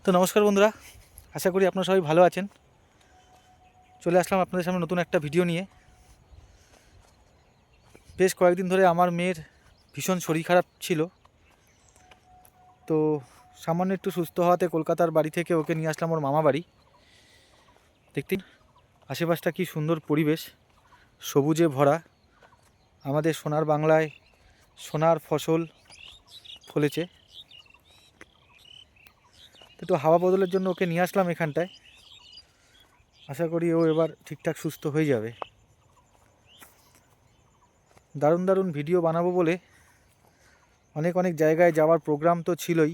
তো নমস্কার বন্ধুরা, আশা করি আপনারা সবাই ভালো আছেন। চলে আসলাম আপনাদের সামনে নতুন একটা ভিডিও নিয়ে। বেশ কয়েকদিন ধরে আমার মেয়ের ভীষণ শরীর খারাপ ছিল, তো সামান্য একটু সুস্থ হওয়াতে কলকাতার বাড়ি থেকে ওকে নিয়ে আসলাম ওর মামা বাড়ি। দেখতে আশেপাশটা কি সুন্দর পরিবেশ, সবুজে ভরা। আমাদের সোনার বাংলায় সোনার ফসল ফলেছে। একটু হাওয়া বদলের জন্য ওকে নিয়ে আসলাম এখানটায়। আশা করি ও এবার ঠিকঠাক সুস্থ হয়ে যাবে। দারুণ দারুণ ভিডিও বানাবো বলে অনেক অনেক জায়গায় যাওয়ার প্রোগ্রাম তো ছিলই।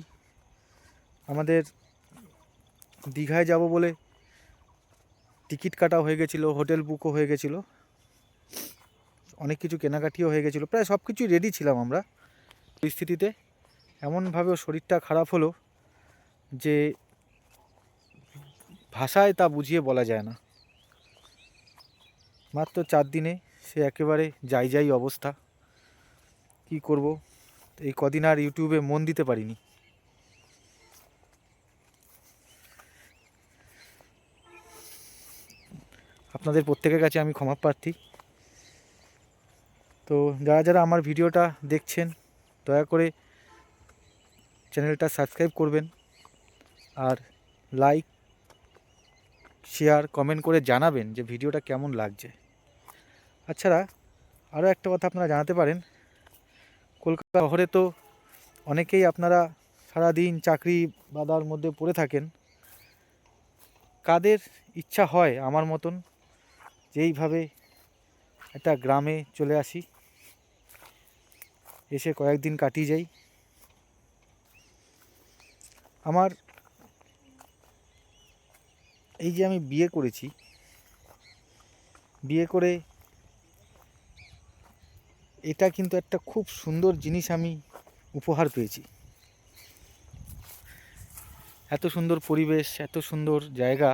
আমাদের দীঘায় যাব বলে টিকিট কাটা হয়ে গেছিলো, হোটেল বুকও হয়ে গেছিলো, অনেক কিছু কেনাকাটিও হয়ে গেছিলো, প্রায় সব কিছুই রেডি ছিলাম আমরা। পরিস্থিতিতে এমনভাবে শরীরটা খারাপ হলো যে ভাষায় তা বুঝিয়ে বলা যায় না। মাত্র 4 দিনে সে একেবারে যাই অবস্থা। কি করব, এই কদিন আর ইউটিউবে মন দিতে পারিনি। আপনাদের প্রত্যেকের কাছে আমি ক্ষমা প্রার্থী। তো যারা যারা আমার ভিডিওটা দেখছেন, দয়া করে চ্যানেলটা সাবস্ক্রাইব করবেন আর লাইক, শেয়ার, কমেন্ট করে জানাবেন যে ভিডিওটা কেমন লাগছে। আচ্ছা, আরও একটা কথা আপনারা জানাতে পারেন, কলকাতা শহরে তো অনেকেই আপনারা সারাদিন চাকরি বাদার মধ্যে পড়ে থাকেন। কাদের ইচ্ছা হয় আমার মতন যেইভাবে একটা গ্রামে চলে আসি, এসে কয়েকদিন কাটিয়ে যাই। আমার এই যে আমি বিয়ে করেছি, বিয়ে করে এটা কিন্তু একটা খুব সুন্দর জিনিস আমি উপহার পেয়েছি। এত সুন্দর পরিবেশ, এত সুন্দর জায়গা,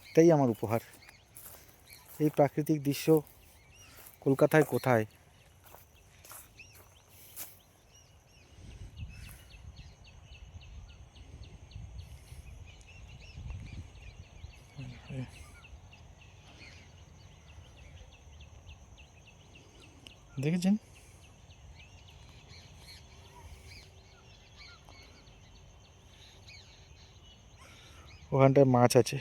এটাই আমার উপহার। এই প্রাকৃতিক দৃশ্য কলকাতায় কোথায়? দেখেছেন? ওখানটায় মাছ আছে।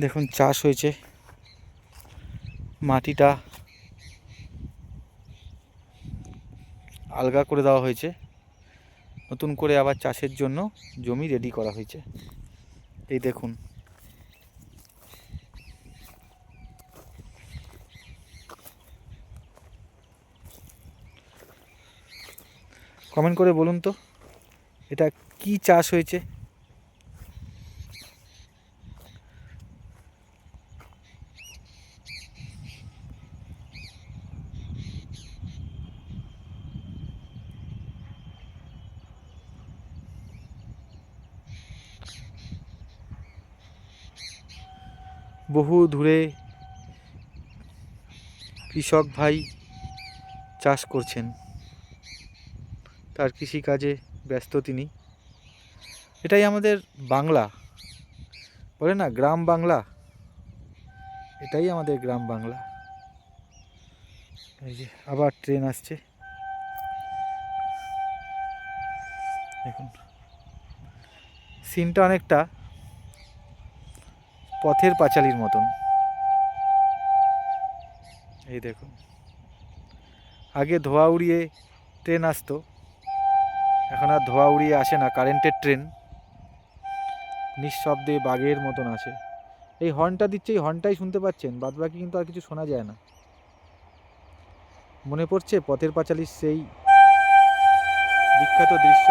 দেখুন, চাষ হয়েছে, মাটিটা আলগা করে দেওয়া হয়েছে, নতুন করে আবার চাষের জন্য জমি রেডি করা হয়েছে। এই দেখুন, কমেন্ট করে বলুন তো এটা কি চাষ হয়েছে। বহু দূরে কৃষক ভাই চাষ করছেন, তার কৃষিকাজে ব্যস্ত তিনি। এটাই আমাদের বাংলা, বলে না গ্রাম বাংলা, এটাই আমাদের গ্রাম বাংলা। এই যে আবার ট্রেন আসছে, দেখুন সিনটা অনেকটা পথের পাঁচালীর মতন। এই দেখুন, আগে ধোয়া উড়িয়ে ট্রেন আসতো, এখন আর ধোয়া উড়িয়ে আসে না, কারেন্টের ট্রেন নিঃশব্দে বাঘের মতন আসে। এই হর্নটা দিচ্ছে, এই হর্নটাই শুনতে পাচ্ছেন, বাদবাকি কিন্তু আর কিছু শোনা যায় না। মনে পড়ছে পথের পাঁচালীর সেই বিখ্যাত দৃশ্য।